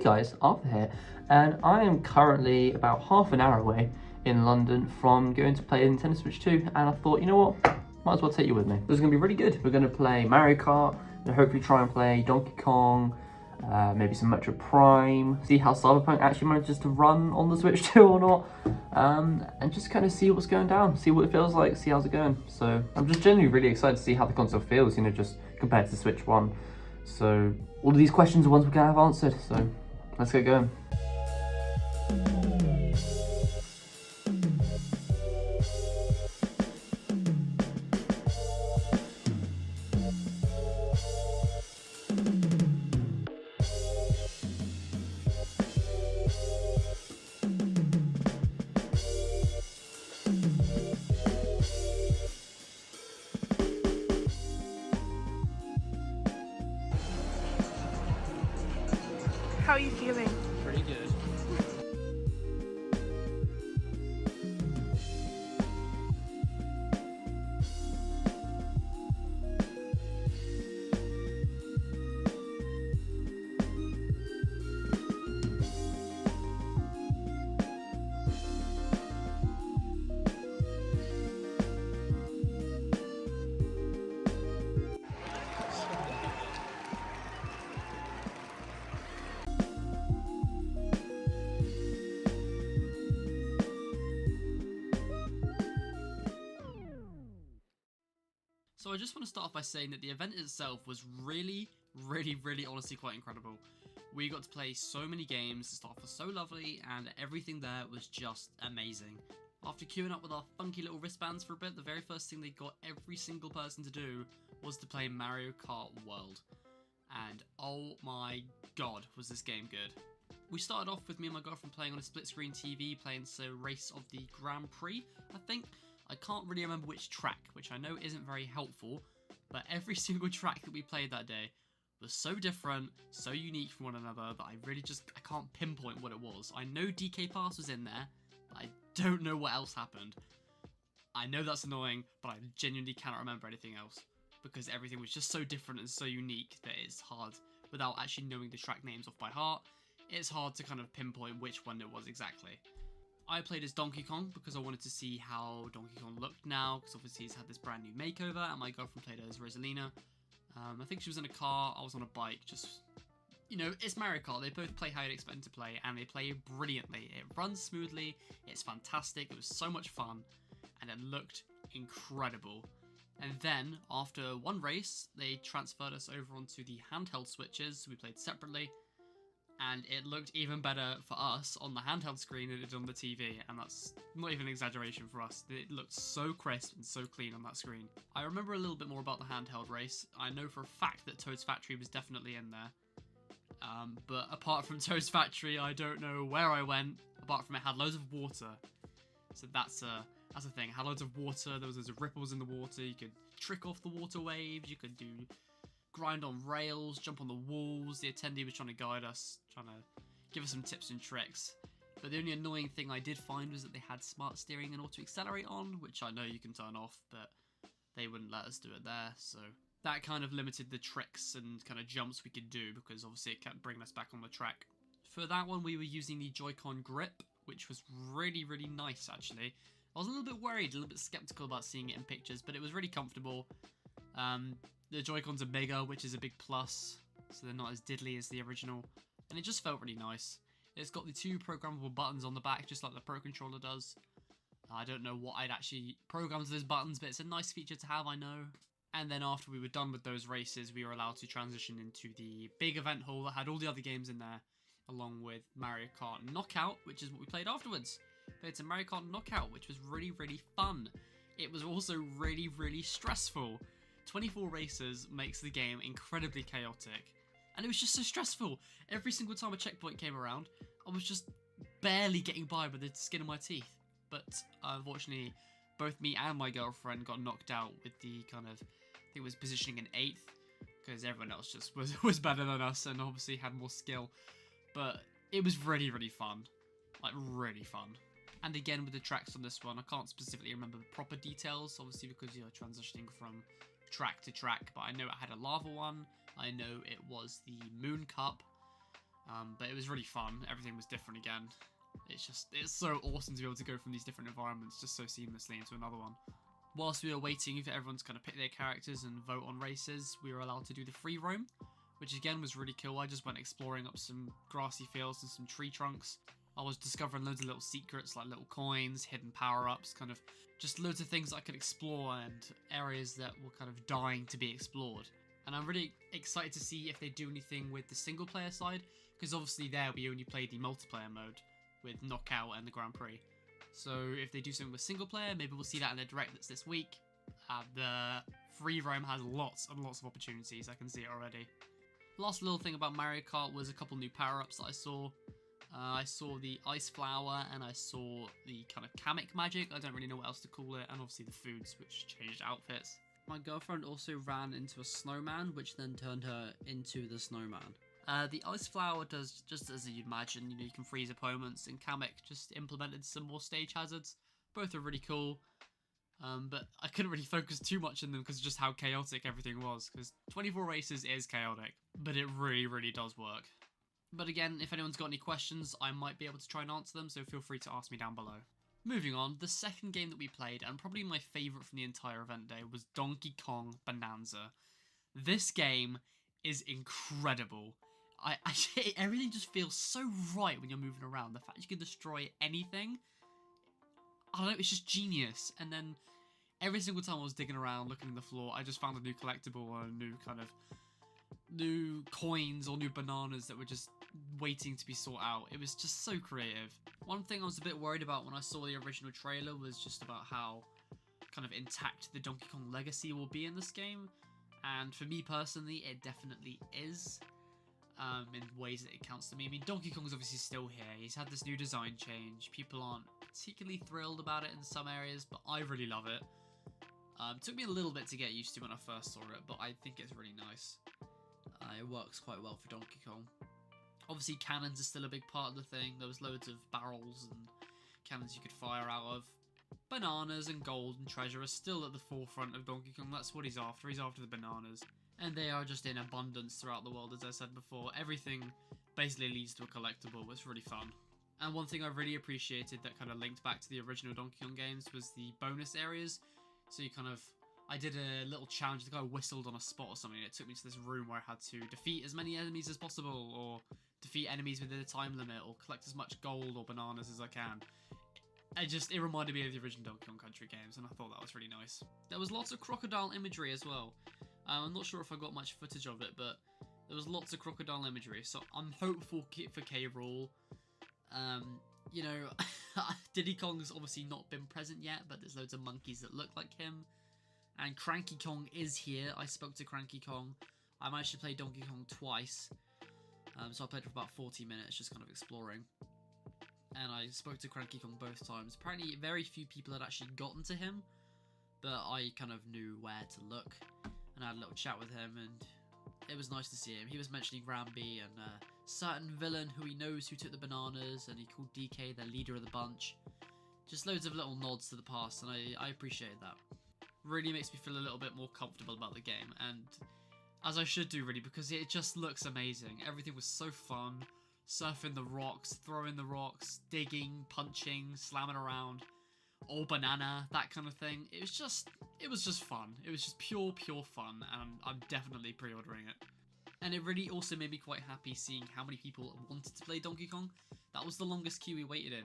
guys, Arthur here, and I am currently about half an hour away in London from going to play Nintendo Switch 2, and I thought, you know what, might as well take you with me. This is going to be really good. We're going to play Mario Kart, and hopefully try and play Donkey Kong, maybe some Metroid Prime, see how Cyberpunk actually manages to run on the Switch 2 or not, and just kind of see what's going down, see what it feels like, see how's it going. So I'm just genuinely really excited to see how the console feels, you know, just compared to the Switch 1. So all of these questions are ones we're going to have answered, so let's get going. How are you feeling? Pretty good. So I just want to start off by saying that the event itself was really honestly quite incredible. We got to play so many games, the staff was so lovely, and everything there was just amazing. After queuing up with our funky little wristbands for a bit, the very first thing they got every single person to do was to play Mario Kart World. And oh my god, was this game good. We started off with me and my girlfriend playing on a split screen TV, playing the race of the Grand Prix, I think. I can't really remember which track, which I know isn't very helpful, but every single track that we played that day was so different, so unique from one another that I can't pinpoint what it was. I know DK Pass was in there, but I don't know what else happened. I know that's annoying, but I genuinely cannot remember anything else, because everything was just so different and so unique that it's hard, without actually knowing the track names off by heart, it's hard to kind of pinpoint which one it was exactly. I played as Donkey Kong because I wanted to see how Donkey Kong looked now, because obviously he's had this brand new makeover, and my girlfriend played as Rosalina. I think she was in a car, I was on a bike, just, you know, it's Mario Kart, they both play how you'd expect them to play, and they play brilliantly. It runs smoothly, it's fantastic, it was so much fun, and it looked incredible. And then, after one race, they transferred us over onto the handheld switches, so we played separately, and it looked even better for us on the handheld screen than it did on the TV, and that's not even an exaggeration for us. It looked so crisp and so clean on that screen. I remember a little bit more about the handheld race. I know for a fact that Toad's Factory was definitely in there. But apart from Toad's Factory, I don't know where I went, apart from it had loads of water. So that's a thing. It had loads of water, there was loads of ripples in the water, you could trick off the water waves, you could grind on rails, jump on the walls. The attendee was trying to guide us, trying to give us some tips and tricks. But the only annoying thing I did find was that they had smart steering and auto accelerate on, which I know you can turn off, but they wouldn't let us do it there. So that kind of limited the tricks and kind of jumps we could do, because obviously it kept bringing us back on the track. For that one, we were using the Joy-Con grip, which was really nice actually. I was a little bit worried, a little bit skeptical about seeing it in pictures, but it was really comfortable. The Joy-Cons are bigger, which is a big plus, so they're not as diddly as the original, and it just felt really nice. It's got the two programmable buttons on the back, just like the Pro Controller does. I don't know what I'd actually program to those buttons, but it's a nice feature to have, I know. And then after we were done with those races, we were allowed to transition into the big event hall that had all the other games in there, along with Mario Kart Knockout, which is what we played afterwards. Played some Mario Kart Knockout, which was really fun. It was also really stressful. 24 races makes the game incredibly chaotic, and it was just so stressful. Every single time a checkpoint came around, I was just barely getting by with the skin of my teeth. But unfortunately, both me and my girlfriend got knocked out with the kind of, I think it was positioning in 8th, because everyone else just was better than us and obviously had more skill. But it was really fun, like really fun. And again, with the tracks on this one, I can't specifically remember the proper details, obviously because you're transitioning from track to track, but I know it had a lava one, I know it was the Moon Cup, But it was really fun. Everything was different again. It's so awesome to be able to go from these different environments just so seamlessly into another one. Whilst we were waiting for everyone to kind of pick their characters and vote on races, we were allowed to do the free roam, which again was really cool. I just went exploring up some grassy fields and some tree trunks. I was discovering loads of little secrets, like little coins, hidden power-ups, kind of just loads of things I could explore and areas that were kind of dying to be explored. And I'm really excited to see if they do anything with the single player side, because obviously there we only played the multiplayer mode with Knockout and the Grand Prix. So if they do something with single player, maybe we'll see that in the direct that's this week. The free roam has lots and lots of opportunities, I can see it already. Last little thing about Mario Kart was a couple new power-ups that I saw. I saw the Ice Flower and I saw the kind of Kamek Magic, I don't really know what else to call it, and obviously the foods, which changed outfits. My girlfriend also ran into a snowman, which then turned her into the snowman. The Ice Flower does just as you'd imagine, you can freeze opponents, and Kamek just implemented some more stage hazards. Both are really cool, but I couldn't really focus too much on them because of just how chaotic everything was, because 24 races is chaotic, but it really, really does work. But again, if anyone's got any questions, I might be able to try and answer them, so feel free to ask me down below. Moving on, the second game that we played, and probably my favourite from the entire event day, was Donkey Kong Bonanza. This game is incredible. Everything just feels so right when you're moving around. The fact you can destroy anything, I don't know, it's just genius. And then every single time I was digging around, looking at the floor, I just found a new collectible or a new coins or new bananas that were just waiting to be sought out. It was just so creative. One thing I was a bit worried about when I saw the original trailer was just about how kind of intact the Donkey Kong legacy will be in this game. And for me personally, it definitely is. In ways that it counts to me. I mean, Donkey Kong's obviously still here. He's had this new design change. People aren't particularly thrilled about it in some areas, but I really love it. It took me a little bit to get used to when I first saw it, but I think it's really nice. It works quite well for Donkey Kong. Obviously, cannons are still a big part of the thing. There was loads of barrels and cannons you could fire out of. Bananas and gold and treasure are still at the forefront of Donkey Kong. That's what he's after. He's after the bananas. And they are just in abundance throughout the world, as I said before. Everything basically leads to a collectible. It's really fun. And one thing I really appreciated that kind of linked back to the original Donkey Kong games was the bonus areas. So I did a little challenge. The guy whistled on a spot or something. And it took me to this room where I had to defeat as many enemies as possible, or defeat enemies within a time limit, or collect as much gold or bananas as I can. It reminded me of the original Donkey Kong Country games, and I thought that was really nice. There was lots of crocodile imagery as well. I'm not sure if I got much footage of it, but there was lots of crocodile imagery, so I'm hopeful for K. Rool. Diddy Kong's obviously not been present yet, but there's loads of monkeys that look like him. And Cranky Kong is here. I spoke to Cranky Kong. I managed to play Donkey Kong twice. So I played for about 40 minutes, just kind of exploring. And I spoke to Cranky Kong both times. Apparently, very few people had actually gotten to him, but I kind of knew where to look. And I had a little chat with him, and it was nice to see him. He was mentioning Rambi and a certain villain who he knows who took the bananas, and he called DK the leader of the bunch. Just loads of little nods to the past, and I appreciated that. Really makes me feel a little bit more comfortable about the game, and as I should do really, because it just looks amazing. Everything was so fun. Surfing the rocks, throwing the rocks, digging, punching, slamming around. Or banana, that kind of thing. It was just fun. It was just pure fun, and I'm definitely pre-ordering it. And it really also made me quite happy seeing how many people wanted to play Donkey Kong. That was the longest queue we waited in.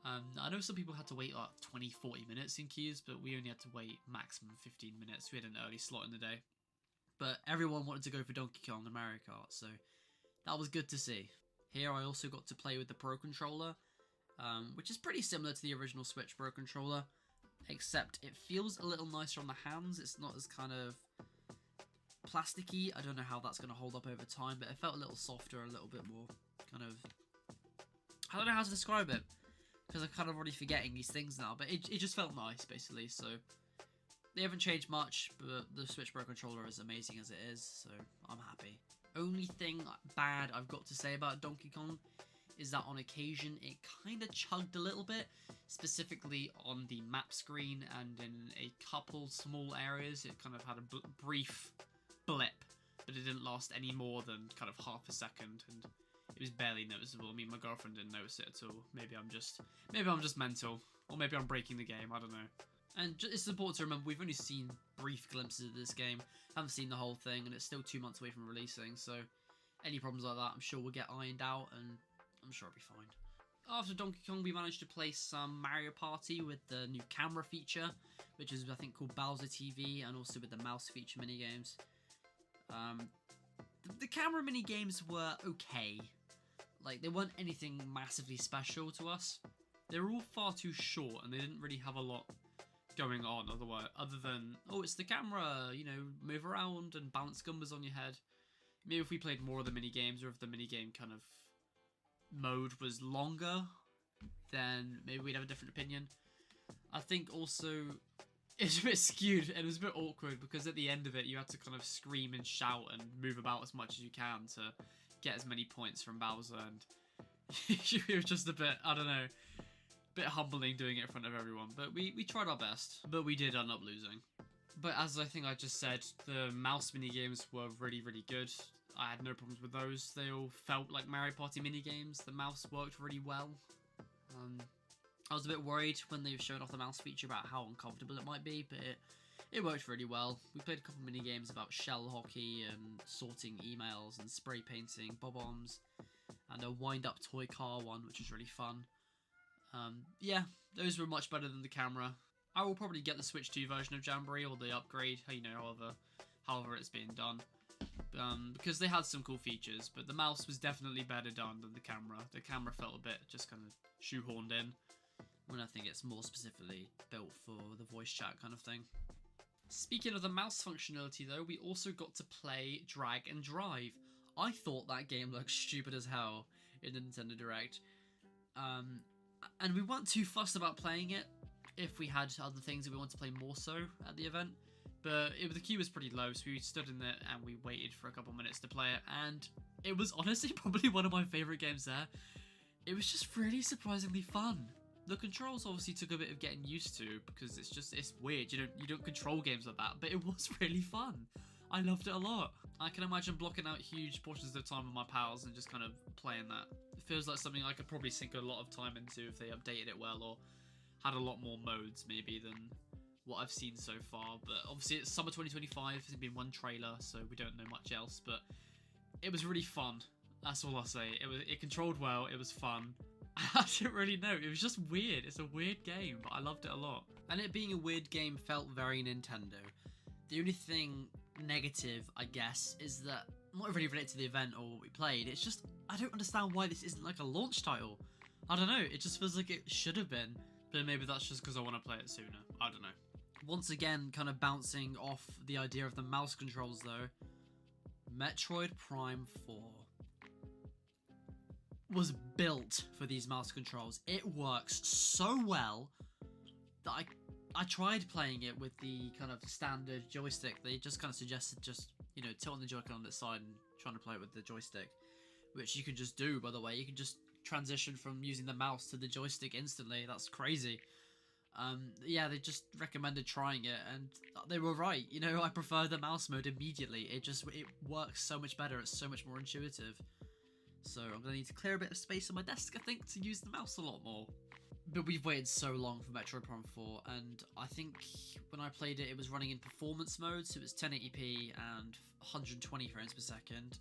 I know some people had to wait like 20-40 minutes in queues, but we only had to wait maximum 15 minutes. We had an early slot in the day. But everyone wanted to go for Donkey Kong and Mario Kart, so that was good to see. Here I also got to play with the Pro Controller, which is pretty similar to the original Switch Pro Controller, except it feels a little nicer on the hands. It's not as kind of plasticky. I don't know how that's going to hold up over time, but it felt a little softer, a little bit more kind of... I don't know how to describe it, because I'm kind of already forgetting these things now, but it just felt nice, basically. So they haven't changed much, but the Switch Pro Controller is amazing as it is, so I'm happy. Only thing bad I've got to say about Donkey Kong is that on occasion it kind of chugged a little bit, specifically on the map screen and in a couple small areas. It kind of had a brief blip, but it didn't last any more than kind of half a second, and was barely noticeable. I mean, my girlfriend didn't notice it at all. Maybe I'm just mental, or maybe I'm breaking the game. I don't know. And it's important to remember we've only seen brief glimpses of this game. Haven't seen the whole thing, and it's still 2 months away from releasing. So any problems like that, I'm sure will get ironed out, and I'm sure it'll be fine. After Donkey Kong, we managed to play some Mario Party with the new camera feature, which is, I think, called Bowser TV, and also with the mouse feature minigames. The camera minigames were okay. Like, they weren't anything massively special to us. They were all far too short, and they didn't really have a lot going on other than, oh, it's the camera, you know, move around and bounce Goombas on your head. Maybe if we played more of the minigames, or if the minigame kind of mode was longer, then maybe we'd have a different opinion. I think also it's a bit skewed and it was a bit awkward because at the end of it you had to kind of scream and shout and move about as much as you can to get as many points from Bowser, and it was just a bit, I don't know, bit humbling doing it in front of everyone, but we tried our best, but we did end up losing. But as I think I just said, the mouse minigames were really, really good. I had no problems with those. They all felt like Mario Party minigames. The mouse worked really well. I was a bit worried when they showed off the mouse feature about how uncomfortable it might be, but it worked really well. We played a couple minigames about shell hockey and sorting emails and spray painting bob-ombs, and a wind-up toy car one, which was really fun. Yeah, those were much better than the camera. I will probably get the Switch 2 version of Jamboree, or the upgrade, you know, however it's being done. Because they had some cool features, but the mouse was definitely better done than the camera. The camera felt a bit just kind of shoehorned in, when I think it's more specifically built for the voice chat kind of thing. Speaking of the mouse functionality though, we also got to play Drag and Drive. I thought that game looked stupid as hell in the Nintendo Direct. And we weren't too fussed about playing it if we had other things that we wanted to play more so at the event. But the queue was pretty low, so we stood in there and we waited for a couple minutes to play it, and it was honestly probably one of my favourite games there. It was just really surprisingly fun. The controls obviously took a bit of getting used to because it's weird. You don't control games like that, but it was really fun. I loved it a lot. I can imagine blocking out huge portions of the time with my pals and just kind of playing that. It feels like something I could probably sink a lot of time into if they updated it well or had a lot more modes maybe than what I've seen so far. But obviously it's summer 2025, there's been one trailer, so we don't know much else, but it was really fun. That's all I'll say. It controlled well, it was fun. I didn't really know, it was just weird. It's a weird game, but I loved it a lot. And it being a weird game felt very Nintendo. The only thing negative, I guess, is that, not really related to the event or what we played, it's just, I don't understand why this isn't like a launch title. I don't know, it just feels like it should have been, but maybe that's just because I want to play it sooner. I don't know. Once again, kind of bouncing off the idea of the mouse controls though, Metroid Prime 4 was built for these mouse controls. It works so well that I tried playing it with the kind of standard joystick. They just kind of suggested just, you know, tilting the Joy-Con on its side and trying to play it with the joystick, which you can just do, by the way. You can just transition from using the mouse to the joystick instantly. That's crazy. Yeah, they just recommended trying it, and they were right. You know, I prefer the mouse mode immediately. It works so much better. It's so much more intuitive. So I'm going to need to clear a bit of space on my desk, I think, to use the mouse a lot more. But we've waited so long for Metroid Prime 4, and I think when I played it, it was running in performance mode, so it was 1080p and 120 frames per second.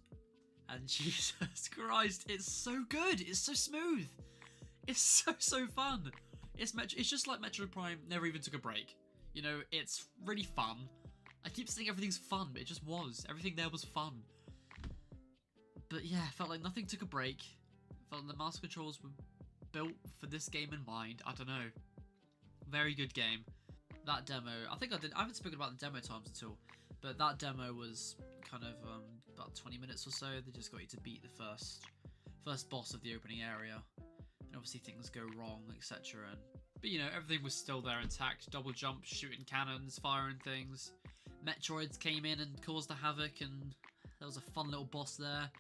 And Jesus Christ, it's so good! It's so smooth! It's so fun! It's just like Metroid Prime never even took a break. You know, it's really fun. I keep saying everything's fun, but it just was. Everything there was fun. But yeah, it felt like nothing took a break. It felt like the mouse controls were built for this game in mind. I don't know. Very good game. That demo, I haven't spoken about the demo times at all, but that demo was kind of about 20 minutes or so. They just got you to beat the first boss of the opening area. And obviously things go wrong, etc. But you know, everything was still there intact. Double jump, shooting cannons, firing things. Metroids came in and caused the havoc, and there was a fun little boss there.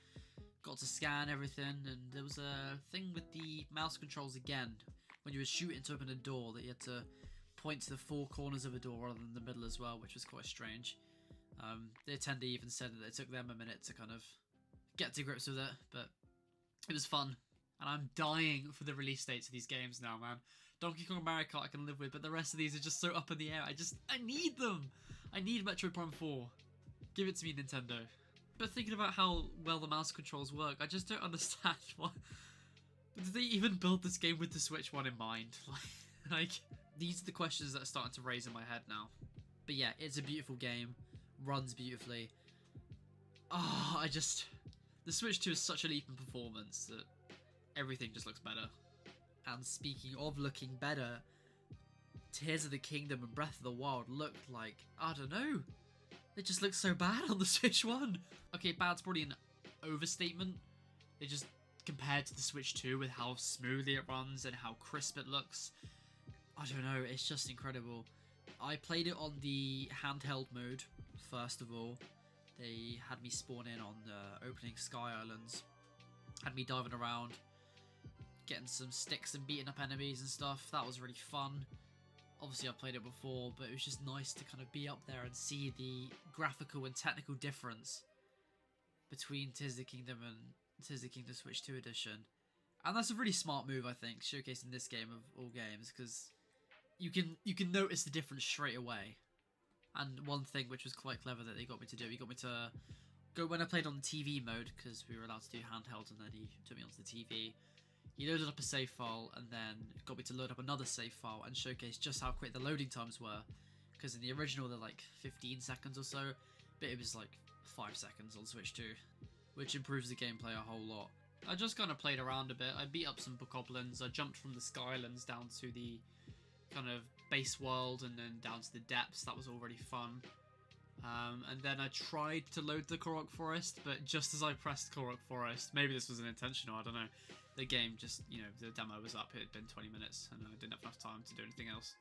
Got to scan everything, and there was a thing with the mouse controls again. When you were shooting to open a door, that you had to point to the four corners of a door rather than the middle as well, which was quite strange. The attendee even said that it took them a minute to kind of get to grips with it, but It was fun. And I'm dying for the release dates of these games now, man. Donkey Kong and Mario Kart I can live with, but the rest of these are just so up in the air. I need them! I need Metroid Prime 4. Give it to me, Nintendo. But thinking about how well the mouse controls work, I just don't understand why... Did they even build this game with the Switch one in mind? Like, these are the questions that are starting to raise in my head now. But yeah, it's a beautiful game. Runs beautifully. Oh, the Switch 2 is such a leap in performance that everything just looks better. And speaking of looking better, Tears of the Kingdom and Breath of the Wild look like, I don't know, they just look so bad on the Switch 1. Okay, bad's probably an overstatement. They just, compared to the Switch 2 with how smoothly it runs and how crisp it looks, I don't know, it's just incredible. I played it on the handheld mode, first of all. They had me spawn in on the opening Sky Islands, had me diving around, getting some sticks and beating up enemies and stuff. That was really fun. Obviously I played it before, but it was just nice to kind of be up there and see the graphical and technical difference between Tears of the Kingdom and Tears of the Kingdom Switch 2 edition. And that's a really smart move, I think, showcasing this game of all games, because you can notice the difference straight away. And one thing which was quite clever that they got me to do, he got me to go, when I played on the TV mode, because we were allowed to do handheld, and then he took me onto the TV. He loaded up a save file and then got me to load up another save file and showcase just how quick the loading times were. Because in the original they're like 15 seconds or so, but it was like 5 seconds on Switch 2, which improves the gameplay a whole lot. I just kind of played around a bit. I beat up some bokoblins. I jumped from the Skylands down to the kind of base world and then down to the depths. That was already fun. And then I tried to load the Korok Forest, but just as I pressed Korok Forest, maybe this was unintentional, I don't know, the game just, you know, the demo was up, it had been 20 minutes, and I didn't have enough time to do anything else.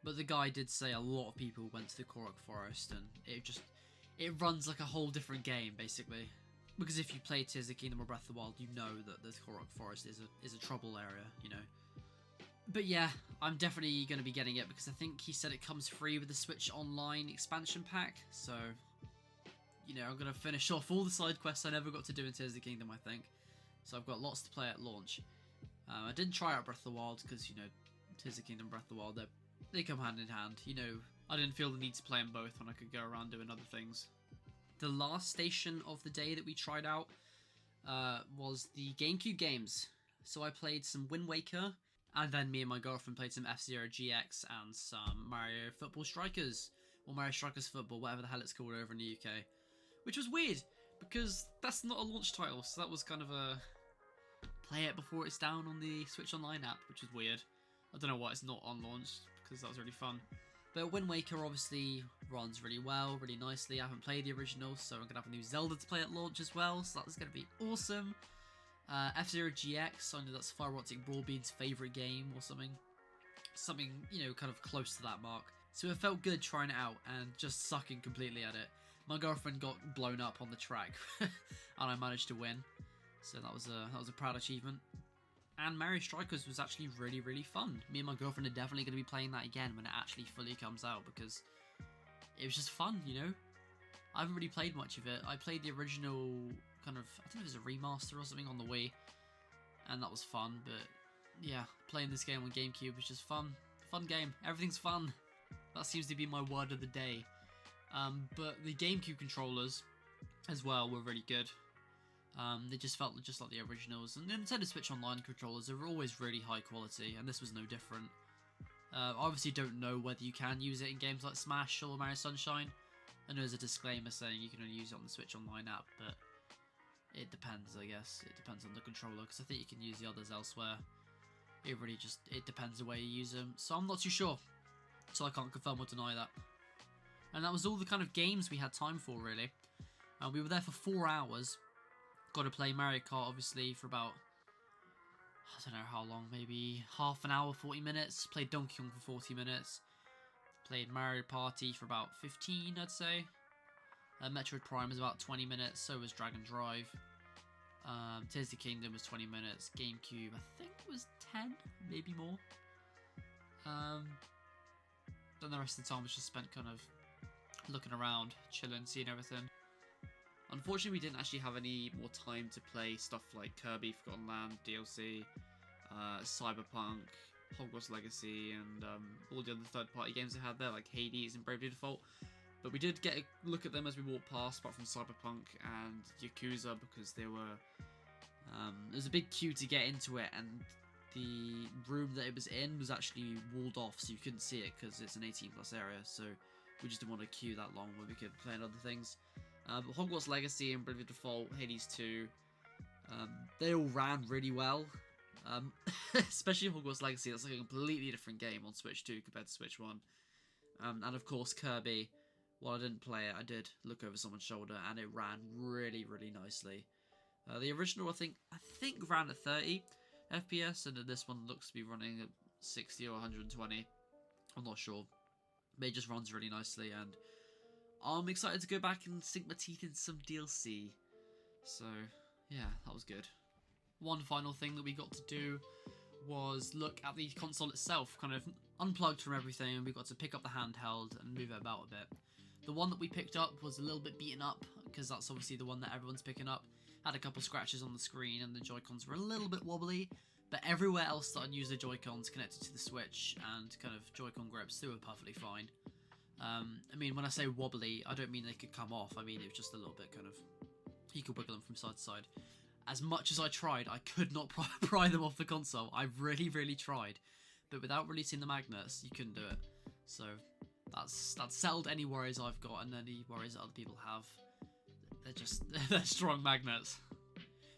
But the guy did say a lot of people went to the Korok Forest, and it runs like a whole different game, basically. Because if you play Tears of the Kingdom or Breath of the Wild, you know that the Korok Forest is a trouble area, you know. But yeah, I'm definitely going to be getting it, because I think he said it comes free with the Switch Online expansion pack, so, you know, I'm going to finish off all the side quests I never got to do in Tears of the Kingdom, I think. So I've got lots to play at launch. I didn't try out Breath of the Wild, because, you know, Tears of the Kingdom, Breath of the Wild, they come hand in hand, you know. I didn't feel the need to play them both when I could go around doing other things. The last station of the day that we tried out was the Gamecube games. So I played some Wind Waker, and then me and my girlfriend played some F-Zero GX and some Mario Football Strikers, or Mario Strikers Football, whatever the hell it's called over in the UK. Which was weird, because that's not a launch title, so that was kind of a play it before it's down on the Switch Online app, which is weird. I don't know why it's not on launch, because that was really fun. But Wind Waker obviously runs really well, really nicely. I haven't played the original, so I'm going to have a new Zelda to play at launch as well, so that's going to be awesome. F-Zero GX, I know that's Firerotic Broadbean's favourite game or something. Something, you know, kind of close to that mark. So it felt good trying it out and just sucking completely at it. My girlfriend got blown up on the track, and I managed to win. So that was a proud achievement. And Mario Strikers was actually really, really fun. Me and my girlfriend are definitely going to be playing that again when it actually fully comes out, because it was just fun, you know? I haven't really played much of it. I played the original kind of, I think it was a remaster or something on the Wii, and that was fun, but yeah, playing this game on Gamecube was just fun. Fun game. Everything's fun. That seems to be my word of the day. But the Gamecube controllers as well were really good. They just felt just like the originals, and the Nintendo Switch Online controllers are always really high quality, and this was no different. I obviously don't know whether you can use it in games like Smash or Mario Sunshine. I know there's a disclaimer saying you can only use it on the Switch Online app, but it depends, I guess. It depends on the controller, because I think you can use the others elsewhere. It really just, it depends the way you use them, so I'm not too sure. So I can't confirm or deny that. And that was all the kind of games we had time for, really. We were there for 4 hours. Got to play Mario Kart, obviously, for about, I don't know how long, maybe half an hour, 40 minutes. Played Donkey Kong for 40 minutes. Played Mario Party for about 15, I'd say. Metroid Prime was about 20 minutes, so was Dragon Drive. Tears of the Kingdom was 20 minutes. Gamecube, I think, was 10, maybe more. Then the rest of the time was just spent kind of looking around, chilling, seeing everything. Unfortunately, we didn't actually have any more time to play stuff like Kirby Forgotten Land, DLC, Cyberpunk, Hogwarts Legacy, and all the other third-party games they had there, like Hades and Bravely Default. But we did get a look at them as we walked past, apart from Cyberpunk and Yakuza, because they were... there was a big queue to get into it, and the room that it was in was actually walled off, so you couldn't see it because it's an 18+ area, so we just didn't want to queue that long where we could play on other things. But Hogwarts Legacy and Bravely Default, Hades 2, they all ran really well. Especially Hogwarts Legacy, that's like a completely different game on Switch 2 compared to Switch 1. And of course Kirby, while I didn't play it, I did look over someone's shoulder and it ran really, really nicely. The original, I think ran at 30 FPS, and this one looks to be running at 60 or 120. I'm not sure. But it just runs really nicely, and I'm excited to go back and sink my teeth in some DLC. So, yeah, that was good. One final thing that we got to do was look at the console itself, kind of unplugged from everything, and we got to pick up the handheld and move it about a bit. The one that we picked up was a little bit beaten up, because that's obviously the one that everyone's picking up. Had a couple scratches on the screen, and the Joy-Cons were a little bit wobbly, but everywhere else that I'd use the Joy-Cons connected to the Switch and kind of Joy-Con grips, they were perfectly fine. I mean, when I say wobbly, I don't mean they could come off. I mean, it was just a little bit kind of... You could wiggle them from side to side. As much as I tried, I could not pry them off the console. I really, really tried. But without releasing the magnets, you couldn't do it. So that's settled any worries I've got and any worries that other people have. They're strong magnets.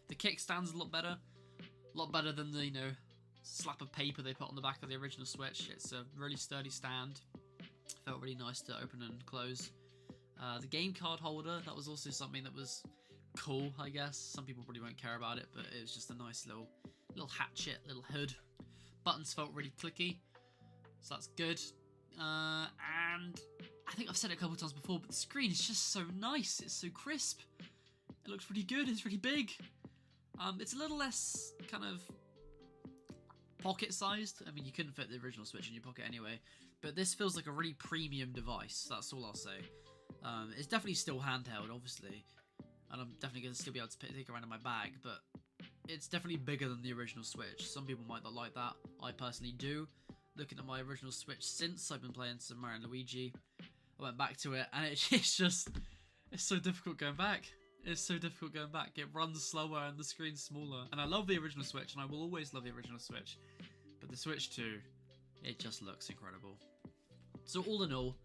The kickstand's a lot better. A lot better than the, slap of paper they put on the back of the original Switch. It's a really sturdy stand. Felt really nice to open and close. The game card holder, that was also something that was cool, I guess. Some people probably won't care about it, but it was just a nice little hatchet, little hood. Buttons felt really clicky, so that's good. And I think I've said it a couple of times before, but the screen is just so nice. It's so crisp. It looks really good. It's really big. It's a little less kind of pocket-sized. I mean, you couldn't fit the original Switch in your pocket anyway, but this feels like a really premium device. That's all I'll say. It's definitely still handheld, obviously, and I'm definitely going to still be able to take it around in my bag, but it's definitely bigger than the original Switch. Some people might not like that. I personally do. Looking at my original Switch since, I've been playing some Mario and Luigi. I went back to it, and it's so difficult going back. It's so difficult going back. It runs slower and the screen's smaller. And I love the original Switch, and I will always love the original Switch. But the Switch 2, it just looks incredible. So all in all,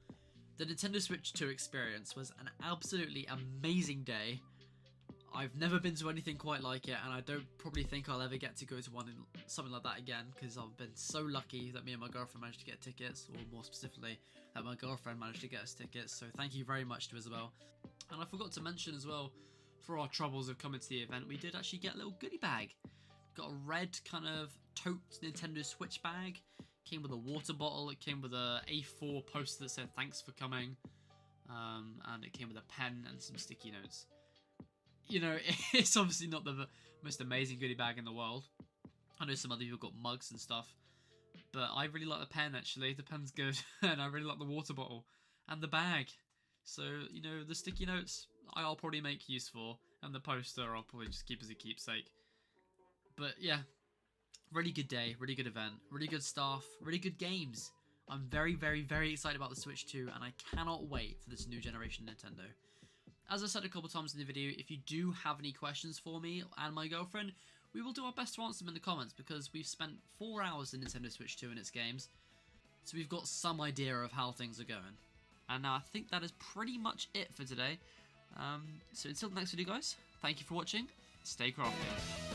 the Nintendo Switch 2 experience was an absolutely amazing day. I've never been to anything quite like it, and I don't probably think I'll ever get to go to something like that again, because I've been so lucky that me and my girlfriend managed to get tickets, or more specifically, that my girlfriend managed to get us tickets, so thank you very much to Isabel. And I forgot to mention as well, for our troubles of coming to the event, we did actually get a little goodie bag. Got a red kind of tote Nintendo Switch bag, came with a water bottle, it came with a A4 poster that said thanks for coming, and it came with a pen and some sticky notes. It's obviously not the most amazing goodie bag in the world. I know some other people got mugs and stuff, but I really like the pen, actually. The pen's good, and I really like the water bottle and the bag. So, the sticky notes I'll probably make use for, and the poster I'll probably just keep as a keepsake. But yeah, really good day, really good event, really good staff, really good games. I'm very, very, very excited about the Switch 2, and I cannot wait for this new generation Nintendo. As I said a couple times in the video, if you do have any questions for me and my girlfriend, we will do our best to answer them in the comments, because we've spent 4 hours in Nintendo Switch 2 and its games, so we've got some idea of how things are going. And I think that is pretty much it for today. So until the next video, guys, thank you for watching, stay crafty.